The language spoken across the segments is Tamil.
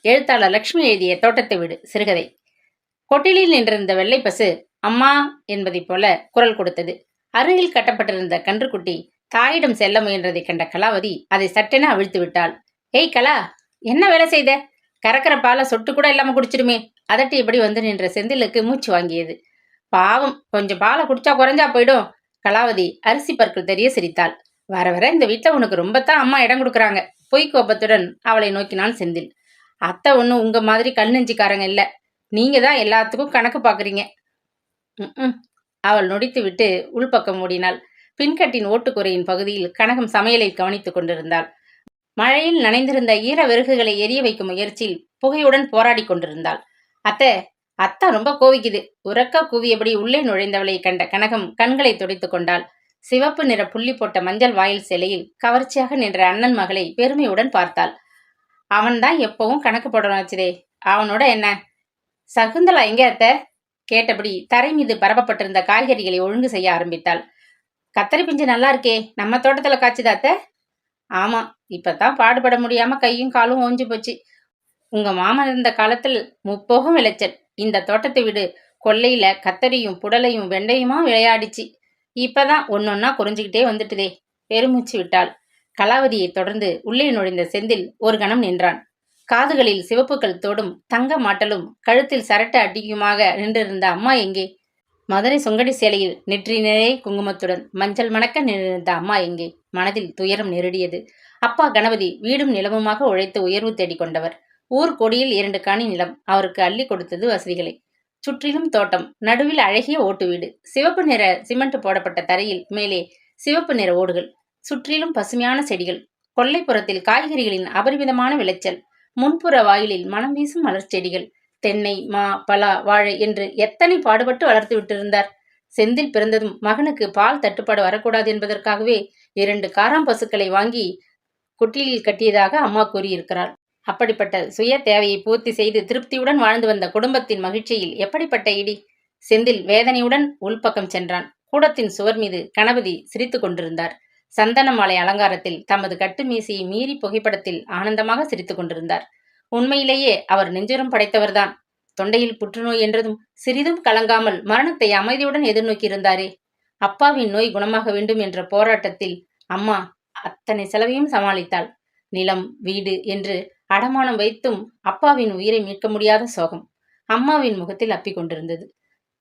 எழுத்தாளர் லட்சுமி எழுதிய தோட்டத்தை வீடு சிறுகதை. கொட்டிலில் நின்றிருந்த வெள்ளை பசு அம்மா என்பதைப் போல குரல் கொடுத்தது. அருகில் கட்டப்பட்டிருந்த கன்றுக்குட்டி தாயிடம் செல்ல முயன்றதை கண்ட கலாவதி அதை சட்டென அவிழ்த்து விட்டாள். ஏய் கலா, என்ன வேலை செய்த? கறக்கிற பாலை சொட்டு கூட இல்லாம குடிச்சிடுமே. அதட்டியபடி வந்து நின்ற செந்திலுக்கு மூச்சு வாங்கியது. பாவம், கொஞ்சம் பாலை குடிச்சா குறைஞ்சா போயிடும். கலாவதி அரிசி பற்கள் தெரிய சிரித்தாள். வர வர இந்த வீட்டுல உனக்கு ரொம்பத்தான் அம்மா இடம் கொடுக்குறாங்க. பொய் கோபத்துடன் அவளை நோக்கினான் செந்தில். அத்தை ஒன்றும் உங்க மாதிரி கல் நெஞ்சிக்காரங்க இல்ல. நீங்க தான் எல்லாத்துக்கும் கணக்கு பாக்குறீங்க. அவள் நொடித்து விட்டு உள்பக்கம் ஓடினாள். பின்கட்டின் ஓட்டுக்குறையின் பகுதியில் கனகம் சமையலை கவனித்துக் கொண்டிருந்தாள். மழையில் நனைந்திருந்த ஈர வெறுகுகளை எரிய வைக்கும் முயற்சியில் புகையுடன் போராடி கொண்டிருந்தாள். அத்தா ரொம்ப கோவிக்குது. உறக்க கூவியபடி உள்ளே நுழைந்தவளை கண்ட கனகம் கண்களை துடைத்துக் கொண்டாள். சிவப்பு நிற புள்ளி போட்ட மஞ்சள் வாயில் சிலையில் கவர்ச்சியாக நின்ற அண்ணன் மகளை பெருமையுடன் பார்த்தாள். அவன்தான் எப்பவும் கணக்கு போடணும் வச்சுதே. அவனோட என்ன? சகுந்தலா எங்க அத்த? கேட்டபடி தரை மீது பரப்பப்பட்டிருந்த காய்கறிகளை ஒழுங்கு செய்ய ஆரம்பித்தாள். கத்தரி பிஞ்சு நல்லா இருக்கே, நம்ம தோட்டத்துல காய்ச்சுதா அத்த? ஆமா, இப்பதான் பாடுபட முடியாம கையும் காலும் ஓஞ்சு போச்சு. உங்க மாமன் இருந்த காலத்தில் முப்போகம் விளைச்சல். இந்த தோட்டத்தை விடு, கொல்லையில கத்தரியும் புடலையும் வெண்டையுமா விளையாடிச்சு. இப்பதான் ஒன்னொன்னா குறைஞ்சுக்கிட்டே வந்துட்டுதே. பெருமூச்சு விட்டாள். கலாவதியை தொடர்ந்து உள்ளே நுழைந்த செந்தில் ஒரு கணம் நின்றான். காதுகளில் சிவப்புக்கள் தோடும் தங்க மாட்டலும் கழுத்தில் சரட்டு அடிக்குமாக நின்றிருந்த அம்மா எங்கே? மதுரை சுங்கடி சேலையில் நெற்றி நிறைய குங்குமத்துடன் மஞ்சள் மணக்க நின்றிருந்த அம்மா எங்கே? மனதில் துயரம் நெருடியது. அப்பா கணபதி வீடும் நிலமுமாக உழைத்து உயர்வு தேடிக் கொண்டவர். ஊர் கொடியில் 2 காணி நிலம் அவருக்கு அள்ளி கொடுத்தது வசதிகளை. சுற்றிலும் தோட்டம், நடுவில் அழகிய ஓட்டு வீடு. சிவப்பு நிற சிமெண்ட் போடப்பட்ட தரையில் மேலே சிவப்பு நிற ஓடுகள். சுற்றிலும் பசுமையான செடிகள். கொல்லைப்புறத்தில் காய்கறிகளின் அபரிமிதமான விளைச்சல். முன்புற வாயிலில் மனம் வீசும் மலர் செடிகள். தென்னை, மா, பலா, வாழை என்று எத்தனை பாடுபட்டு வளர்த்து விட்டிருந்தார். செந்தில் பிறந்ததும் மகனுக்கு பால் தட்டுப்பாடு வரக்கூடாது என்பதற்காகவே 2 காராம் பசுக்களை வாங்கி குட்டிலில் கட்டியதாக அம்மா கூறியிருக்கிறார். அப்படிப்பட்ட சுய தேவையை பூர்த்தி செய்து திருப்தியுடன் வாழ்ந்து வந்த குடும்பத்தின் மகிழ்ச்சியில் எப்படிப்பட்ட இடி! செந்தில் வேதனையுடன் உள்பக்கம் சென்றான். கூடத்தின் சுவர் மீது கணபதி சிரித்து கொண்டிருந்தார். சந்தன மாலை அலங்காரத்தில் தமது கட்டு மீசையை மீறி புகைப்படத்தில் ஆனந்தமாக சிரித்துக் கொண்டிருந்தார். உண்மையிலேயே அவர் நெஞ்சுரம் படைத்தவர்தான். தொண்டையில் புற்றுநோய் என்றதும் சிறிதும் கலங்காமல் மரணத்தை அமைதியுடன் எதிர்நோக்கியிருந்தாரே. அப்பாவின் நோய் குணமாக வேண்டும் என்ற போராட்டத்தில் அம்மா அத்தனை செலவையும் சமாளித்தாள். நிலம், வீடு என்று அடமானம் வைத்தும் அப்பாவின் உயிரை மீட்க முடியாத சோகம் அம்மாவின் முகத்தில் அப்பிக் கொண்டிருந்தது.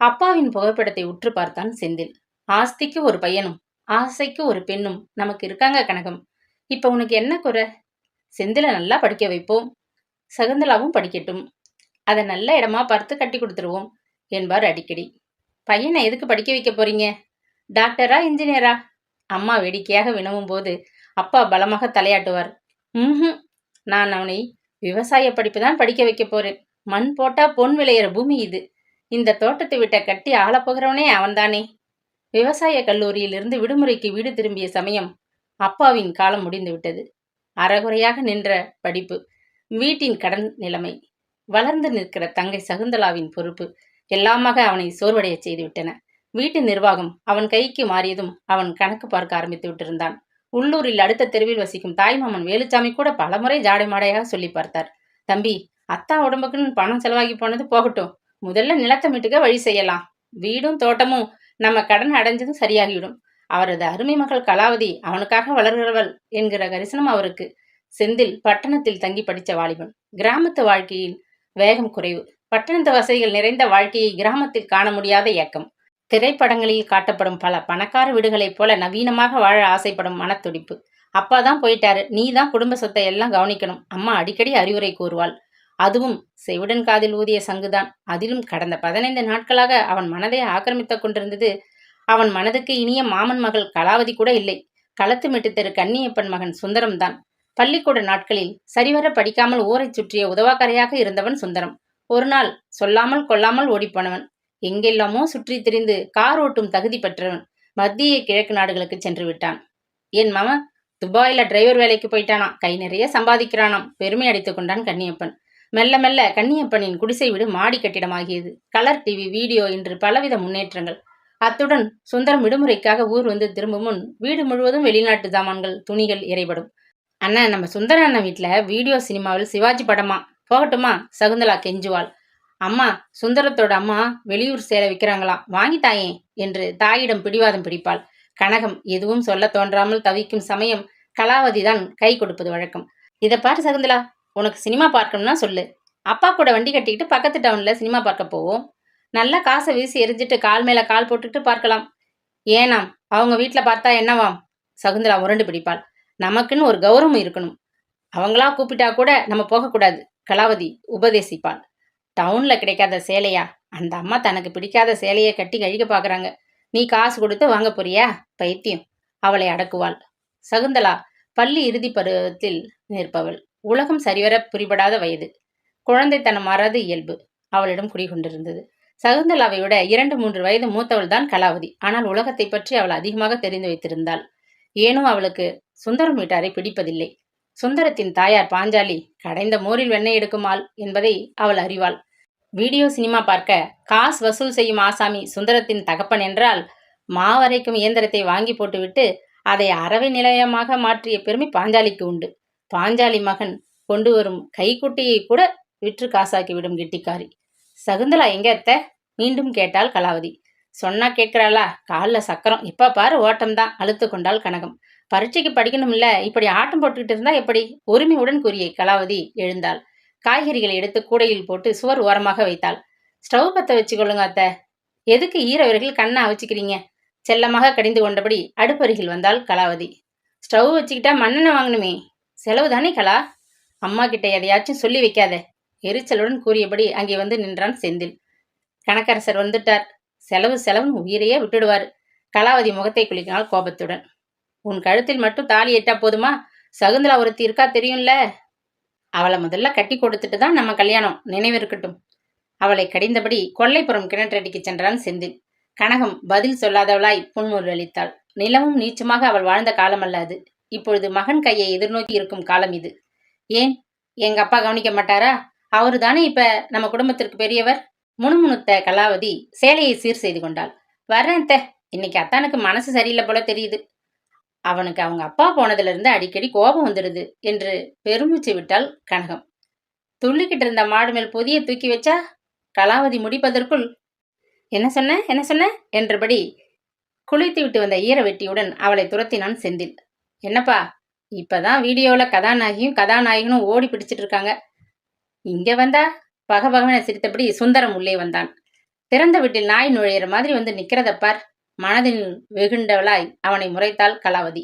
அப்பாவின் புகைப்படத்தை உற்று பார்த்தான் செந்தில். ஆஸ்திக்கு ஒரு பையனும் ஆசைக்கு ஒரு பெண்ணும் நமக்கு இருக்காங்க கனகம். இப்ப உனக்கு என்ன குறை? செந்தில நல்லா படிக்க வைப்போம், சகுந்தலாவும் படிக்கட்டும். அதை நல்ல இடமா பார்த்து கட்டி கொடுத்துருவோம் என்பார் அடிக்கடி. பையனை எதுக்கு படிக்க வைக்க போறீங்க? டாக்டரா, இன்ஜினியரா? அம்மா வேடிக்கையாக வினவும் போது அப்பா பலமாக தலையாட்டுவார். நான் அவனை விவசாய படிப்பு தான் படிக்க வைக்க போறேன். மண் போட்டா பொன் விளையிற பூமி இது. இந்த தோட்டத்தை விட்ட கட்டி ஆளப்போகிறவனே அவன்தானே. விவசாய கல்லூரியில் இருந்து விடுமுறைக்கு வீடு திரும்பிய சமயம் அப்பாவின் காலம் முடிந்து விட்டது. அறகுறையாக நின்ற படிப்பு, வீட்டின் கடன் நிலைமை, வளர்ந்து நிற்கிற தங்கை சகுந்தலாவின் பொறுப்பு எல்லாமாக அவனை சோர்வடைய செய்துவிட்டன. வீட்டு நிர்வாகம் அவன் கைக்கு மாறியதும் அவன் கணக்கு பார்க்க ஆரம்பித்து விட்டிருந்தான். உள்ளூரில் அடுத்த தெருவில் வசிக்கும் தாய்மாமன் வேலுச்சாமி கூட பலமுறை ஜாடை மாடையாக சொல்லி பார்த்தார். தம்பி, அத்தா உடம்புக்குன்னு பணம் செலவாகி போனது போகட்டும், முதல்ல நிலத்தை மீட்டுக்க வழி செய்யலாம். வீடும் தோட்டமும் நம்ம கடன் அடைஞ்சதும் சரியாகிவிடும். அவரது அருமை மகள் கலாவதி அவனுக்காக வளர்கிறவள் என்கிற கரிசனம் அவருக்கு. செந்தில் பட்டணத்தில் தங்கி படித்த வாலிபன். கிராமத்து வாழ்க்கையில் வேகம் குறைவு. பட்டணத்து வசதிகள் நிறைந்த வாழ்க்கையை கிராமத்தில் காண முடியாத ஏக்கம். திரைப்படங்களில் காட்டப்படும் பல பணக்கார வீடுகளைப் போல நவீனமாக வாழ ஆசைப்படும் மனத்துடிப்பு. அப்பாதான் போயிட்டாரு, நீ தான் குடும்ப சொத்தை எல்லாம் கவனிக்கணும், அம்மா அடிக்கடி அறிவுரை கூறுவாள். அதுவும் செவிடன் காதில் ஊதிய சங்குதான். அதிலும் கடந்த 15 நாட்களாக அவன் மனதை ஆக்கிரமித்துக் கொண்டிருந்தது அவன் மனதுக்கு இனிய மாமன் மகள் கலாவதி கூட இல்லை. களத்து மெட்டு தெரு கன்னியப்பன் மகன் சுந்தரம் தான். பள்ளிக்கூட நாட்களில் சரிவர படிக்காமல் ஊரை சுற்றிய உதவாக்கரையாக இருந்தவன் சுந்தரம். ஒரு நாள் சொல்லாமல் கொள்ளாமல் ஓடிப்போனவன். எங்கெல்லாமோ சுற்றி திரிந்து கார் ஓட்டும் தகுதி பெற்றவன். மத்திய கிழக்கு நாடுகளுக்கு சென்று விட்டான். என் மாமன் துபாயில டிரைவர் வேலைக்கு போயிட்டானா, கை நிறைய சம்பாதிக்கிறானாம், பெருமை அடித்துக் கொண்டான் கன்னியப்பன். மெல்ல மெல்ல கன்னியப்பனின் குடிசை வீடு மாடி கட்டிடமாகியது. கலர் டிவி, வீடியோ என்று பலவித முன்னேற்றங்கள். அத்துடன் சுந்தரம் விடுமுறைக்காக ஊர் வந்து திரும்பும் முன் வீடு முழுவதும் வெளிநாட்டு சாமான்கள், துணிகள் இறைபடும். அண்ணா, நம்ம சுந்தர அண்ணன் வீட்டுல வீடியோ சினிமாவில் சிவாஜி படமா, போகட்டுமா? சகுந்தலா கெஞ்சுவாள். அம்மா, சுந்தரத்தோட அம்மா வெளியூர் சேலை விற்கிறாங்களாம், வாங்கி தாயே என்று தாயிடம் பிடிவாதம் பிடிப்பாள். கனகம் எதுவும் சொல்ல தோன்றாமல் தவிக்கும் சமயம் கலாவதிதான் கை கொடுப்பது வழக்கம். இதை பாரு சகுந்தலா, உனக்கு சினிமா பார்க்கணும்னா சொல்லு. அப்பா கூட வண்டி கட்டிக்கிட்டு பக்கத்து டவுன்ல சினிமா பார்க்க போவோம். நல்லா காசை வீசி எரிஞ்சிட்டு கால் மேல கால் போட்டுட்டு பார்க்கலாம். ஏனாம், அவங்க வீட்டுல பார்த்தா என்னவாம்? சகுந்தலா முரண்டு பிடிப்பாள். நமக்குன்னு ஒரு கௌரவம் இருக்கணும். அவங்களா கூப்பிட்டா கூட நம்ம போகக்கூடாது. கலாவதி உபதேசிப்பாள். டவுன்ல கிடைக்காத சேலையா? அந்த அம்மா தனக்கு பிடிக்காத சேலையை கட்டி கழிக்க பாக்குறாங்க. நீ காசு கொடுத்து வாங்க போறியா? பைத்தியம். அவளை அடக்குவாள். சகுந்தலா பள்ளி இறுதி பருவத்தில் நிற்பவள். உலகம் சரிவர புரிபடாத வயது. குழந்தைத்தனம் மாறாத இயல்பு அவளிடம் குடிகொண்டிருந்தது. சகுந்தலாவை விட 2-3 வயது மூத்தவள் தான் கலாவதி. ஆனால் உலகத்தை பற்றி அவள் அதிகமாக தெரிந்து வைத்திருந்தாள். ஏனோ அவளுக்கு சுந்தரம் வீட்டாரை பிடிப்பதில்லை. சுந்தரத்தின் தாயார் பாஞ்சாலி கடைந்த மோரில் வெண்ணெய் எடுக்கும் ஆள் என்பதை அவள் அறிவாள். வீடியோ சினிமா பார்க்க காசு வசூல் செய்யும் ஆசாமி சுந்தரத்தின் தகப்பன் என்றால், மாவரைக்கும் இயந்திரத்தை வாங்கி போட்டுவிட்டு அதை அறவை நிலையமாக மாற்றிய பெருமை பாஞ்சாலிக்கு உண்டு. பாஞ்சாலி மகன் கொண்டு வரும் கைக்குட்டியை கூட விற்று காசாக்கிவிடும் கெட்டிக்காரி. சகுந்தலா எங்க அத்த? மீண்டும் கேட்டாள் கலாவதி. சொன்னா கேட்கிறாளா? காலில் சக்கரம், இப்ப பாரு ஓட்டம்தான். அழுத்து கொண்டாள் கனகம். பரீட்சைக்கு படிக்கணும் இல்ல, இப்படி ஆட்டம் போட்டுக்கிட்டு இருந்தா எப்படி? உரிமையுடன் கூறிய கலாவதி எழுந்தாள். காய்கறிகளை எடுத்து கூடையில் போட்டு சுவர் ஓரமாக வைத்தாள். ஸ்டவ் பத்த வச்சுக்கொள்ளுங்க அத்த. எதுக்கு ஈரவர்கள் கண்ணை அவிச்சுக்கிறீங்க? செல்லமாக கடிந்து கொண்டபடி அடுப்பருகில் வந்தாள் கலாவதி. ஸ்டவ் வச்சுக்கிட்டா மண்ணெண்ணெய் வாங்கணுமே. செலவு தானே கலா? அம்மா கிட்ட எதையாச்சும் சொல்லி வைக்காத. எரிச்சலுடன் கூறியபடி அங்கே வந்து நின்றான் செந்தில். கணக்கரசர் வந்துட்டார். செலவு செலவுன்னு உயிரையே விட்டுடுவாரு. கலாவதி முகத்தை குலுக்கினாள் கோபத்துடன். உன் கழுத்தில் மட்டும் தாலி ஏட்டா போதுமா? சகுந்தலா ஒருத்தி இருக்கா தெரியும்ல. அவளை முதல்ல கட்டி கொடுத்துட்டு தான் நம்ம கல்யாணம், நினைவிருக்கட்டும். அவளை கடிந்தபடி கொல்லைப்புறம் கிணற்றடிக்கு சென்றான் செந்தில். கனகம் பதில் சொல்லாதவளாய் புன்முறுவலித்தாள். நிலமும் நீச்சமாக அவள் வாழ்ந்த காலமல்ல அது. இப்பொழுது மகன் கையை எதிர்நோக்கி இருக்கும் காலம் இது. ஏன், எங்க அப்பா கவனிக்க மாட்டாரா? அவரு தானே இப்ப நம்ம குடும்பத்திற்கு பெரியவர். முணுமுணுத்த கலாவதி சேலையை சீர் செய்து கொண்டாள். வர்றேன் த, இன்னைக்கு அத்தானுக்கு மனசு சரியில்லை போல தெரியுது. அவனுக்கு அவங்க அப்பா போனதுல இருந்து அடிக்கடி கோபம் வந்துடுது என்று பெருமூச்சு விட்டாள் கனகம். துள்ளிக்கிட்டு இருந்த மாடு மேல் பொதியை தூக்கி வச்சா கலாவதி முடிப்பதற்குள் என்ன சொன்ன என்றபடி குளித்து விட்டு வந்த ஈர வெட்டியுடன் அவளை துரத்தினான் செந்தில். என்னப்பா, இப்பதான் வீடியோல கதாநாயகியும் கதாநாயகனும் ஓடி பிடிச்சிட்டு இருக்காங்க. இங்க வந்தா? பகபகவென சிரித்தபடி சுந்தரம் உள்ளே வந்தான். திறந்த வீட்டில் நாய் நுழையிற மாதிரி வந்து நிக்கிறதப்பார். மனதில் வெகுண்டவளாய் அவனை முறைத்தாள் கலாவதி.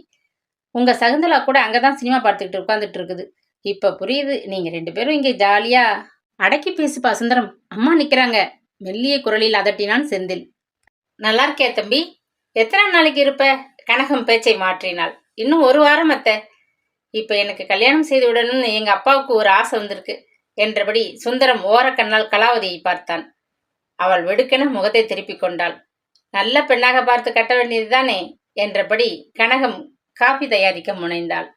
உங்க சகுந்தலா கூட அங்கதான் சினிமா பார்த்துக்கிட்டு உட்கார்ந்துட்டு இருக்குது. இப்ப புரியுது, நீங்க 2 பேரும் இங்கே ஜாலியா. அடக்கி பேசுப்பா சுந்தரம், அம்மா நிக்கிறாங்க. மெல்லிய குரலில் அதட்டினான் செந்தில். நல்லா இருக்கே தம்பி, எத்தனை நாளைக்கு இருப்ப? கனகம் பேச்சை மாற்றினாள். இன்னும் 1 வாரம் அத்த. இப்ப எனக்கு கல்யாணம் செய்து விடணும்னு எங்க அப்பாவுக்கு ஒரு ஆசை வந்திருக்கு என்றபடி சுந்தரம் ஓரக்கண்ணால் கலாவதியை பார்த்தான். அவள் வெடுக்கென முகத்தை திருப்பிக் கொண்டாள். நல்ல பெண்ணாக பார்த்து கட்ட வேண்டியதுதானே என்றபடி கனகம் காபி தயாரிக்க முனைந்தாள்.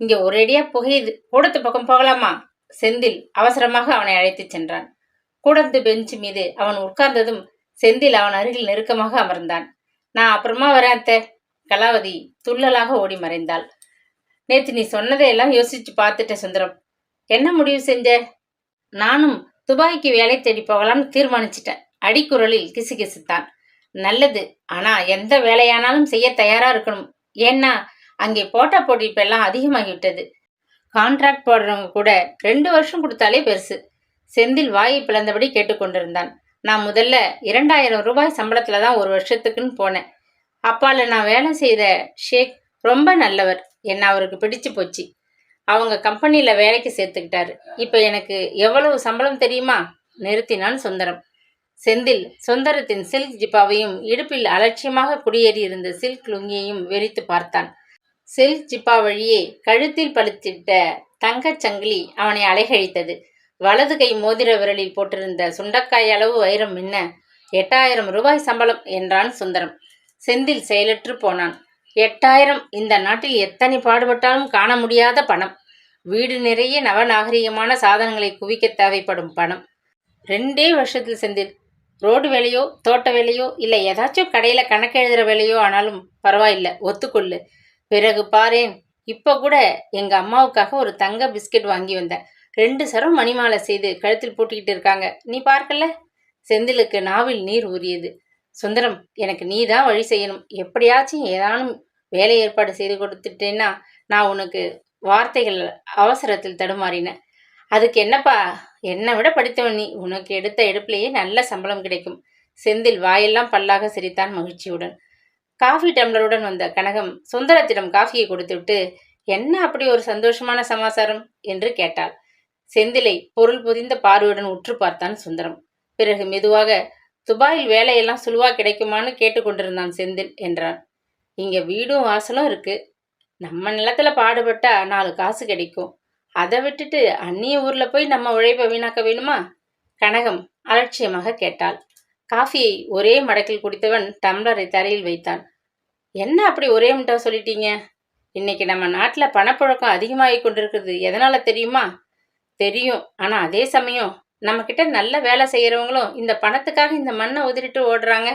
இங்க ஒரேடியா புகையுது, கூடத்து பக்கம் போகலாமா? செந்தில் அவசரமாக அவனை அழைத்துச் சென்றான். கூடத்து பெஞ்சு மீது அவன் உட்கார்ந்ததும் செந்தில் அவன் அருகில் நெருக்கமாக அமர்ந்தான். நான் அப்புறமா வரேன் அத்த. கலாவதி துள்ளலாக ஓடி மறைந்தாள். நேற்று நீ சொன்னதையெல்லாம் யோசிச்சு பார்த்துட்ட சுந்தரம். என்ன முடிவு செஞ்ச? நானும் துபாய்க்கு வேலை தேடி போகலாம்னு தீர்மானிச்சிட்டேன். அடிக்குரலில் கிசுகிசுத்தான். நல்லது, ஆனா எந்த வேலையானாலும் செய்ய தயாரா இருக்கணும். ஏன்னா அங்கே போட்டா போட்டி இப்ப எல்லாம் அதிகமாகிவிட்டது. கான்ட்ராக்ட் போடுறவங்க கூட 2 வருஷம் கொடுத்தாலே பெருசு. செந்தில் வாயை பிளந்தபடி கேட்டுக்கொண்டிருந்தான். நான் முதல்ல 2000 ரூபாய் சம்பளத்துலதான் 1 வருஷத்துக்குன்னு போனேன். அப்பால நான் வேலை செய்த ஷேக் ரொம்ப நல்லவர். என்ன அவருக்கு பிடிச்சு போச்சு. அவங்க கம்பெனியில வேலைக்கு சேர்த்துக்கிட்டாரு. இப்ப எனக்கு எவ்வளவு சம்பளம் தெரியுமா? நிறுத்தினான் சுந்தரம். செந்தில் சுந்தரத்தின் சில்க் ஜிப்பாவையும் இடுப்பில் அலட்சியமாக குடியேறி இருந்த சில்க் லுங்கியையும் வெறித்து பார்த்தான். சில்க் ஜிப்பா வழியே கழுத்தில் பழுத்திட்ட தங்கச் சங்கிலி அவனை அலைகழித்தது. வலது கை மோதிர விரலில் போட்டிருந்த சுண்டக்காய் அளவு வைரம் மின்ன 8000 ரூபாய் சம்பளம் என்றான் சுந்தரம். செந்தில் செயலற்று போனான். 8000 இந்த நாட்டில் எத்தனை பாடுபட்டாலும் காண முடியாத பணம். வீடு நிறைய நவநாகரிகமான சாதனங்களை குவிக்க தேவைப்படும் பணம். 2 வருஷத்தில் செந்தில், ரோடு வேலையோ தோட்ட வேலையோ இல்லை ஏதாச்சும் கடையில கணக்கு எழுதுற வேலையோ ஆனாலும் பரவாயில்ல, ஒத்துக்கொள்ளு. பிறகு பாரேன், இப்ப கூட எங்க அம்மாவுக்காக ஒரு தங்க பிஸ்கெட் வாங்கி வந்தேன். 2 சரம் மணிமாலை செய்து கழுத்தில் போட்டுக்கிட்டு இருக்காங்க, நீ பார்க்கல? செந்திலுக்கு நாவில் நீர் ஊறியது. சுந்தரம், எனக்கு நீ தான் வழி செய்யணும். எப்படியாச்சும் ஏதானும் வேலை ஏற்பாடு செய்து கொடுத்துட்டேன்னா நான் உனக்கு வார்த்தைகள் அவசரத்தில் தடுமாறின. அதுக்கு என்னப்பா, என்னை விட படித்தவன் நீ. உனக்கு எடுத்த எடுப்பிலேயே நல்ல சம்பளம் கிடைக்கும். செந்தில் வாயெல்லாம் பல்லாக சிரித்தான் மகிழ்ச்சியுடன். காஃபி டம்ளருடன் வந்த கனகம் சுந்தரத்திடம் காஃபியை கொடுத்துவிட்டு, என்ன அப்படி ஒரு சந்தோஷமான சமாசாரம் என்று கேட்டாள். செந்திலை பொருள் பொதிந்த பார்வையுடன் உற்று பார்த்தான் சுந்தரம். பிறகு மெதுவாக, துபாயில் வேலையெல்லாம் சுழுவா கிடைக்குமான்னு கேட்டுக்கொண்டிருந்தான் செந்தில் என்றான். இங்க வீடும் வாசலும் இருக்கு. நம்ம நிலத்துல பாடுபட்டா 4 காசு கிடைக்கும். அதை விட்டுட்டு அந்நிய ஊர்ல போய் நம்ம உழைப்ப வீணாக்க வேணுமா? கனகம் அலட்சியமாக கேட்டாள். காஃபியை ஒரே மடக்கில் குடித்தவன் டம்ளரை தரையில் வைத்தான். என்ன அப்படி ஒரே முட்டா சொல்லிட்டீங்க? இன்னைக்கு நம்ம நாட்டுல பணப்புழக்கம் அதிகமாகி கொண்டிருக்கிறது எதனால தெரியுமா? தெரியும். ஆனா அதே சமயம் நம்ம கிட்ட நல்ல வேலை செய்யறவங்களும் இந்த பணத்துக்காக இந்த மண்ணை உதிரிட்டு ஓடுறாங்க.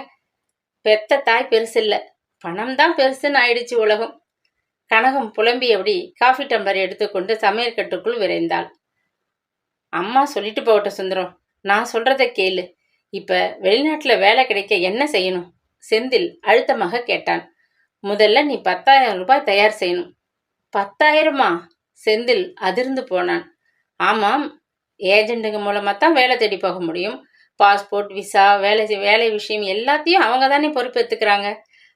பெத்த தாய் பெருசில்ல, பணம் தான் பெருசுன்னு ஆயிடுச்சு உலகம். கனகம் புலம்பியபடி காஃபி டம்ளர் எடுத்துக்கொண்டு சமையற்கட்டுக்குள் விரைந்தாள். அம்மா சொல்லிட்டு போகட்டும் சுந்தரம், நான் சொல்றத கேளு. இப்ப வெளிநாட்டுல வேலை கிடைக்க என்ன செய்யணும்? செந்தில் அழுத்தமாக கேட்டான். முதல்ல நீ 10,000 ரூபாய் தயார் செய்யணும். 10,000மா? செந்தில் அதிர்ந்து போனான். ஆமாம், ஏஜென்ட்டுங்க மூலமா தான் வேலை தேடி போக முடியும். பாஸ்போர்ட், விசா, வேலை விஷயம் எல்லாத்தையும் அவங்க தானே பொறுப்பேற்றுக்கிறாங்க.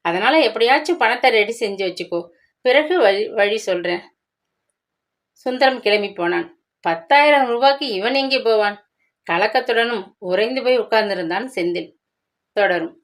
அதனால எப்படியாச்சும் பணத்தை ரெடி செஞ்சு வச்சுக்கோ. பிறகு வழி சொல்றேன். சுந்தரம் கிளம்பி போனான். 10,000 ரூபாய்க்கு இவன் எங்கே போவான்? கலக்கத்துடனும் உறைந்து போய் உட்கார்ந்திருந்தான் செந்தில். தொடரும்.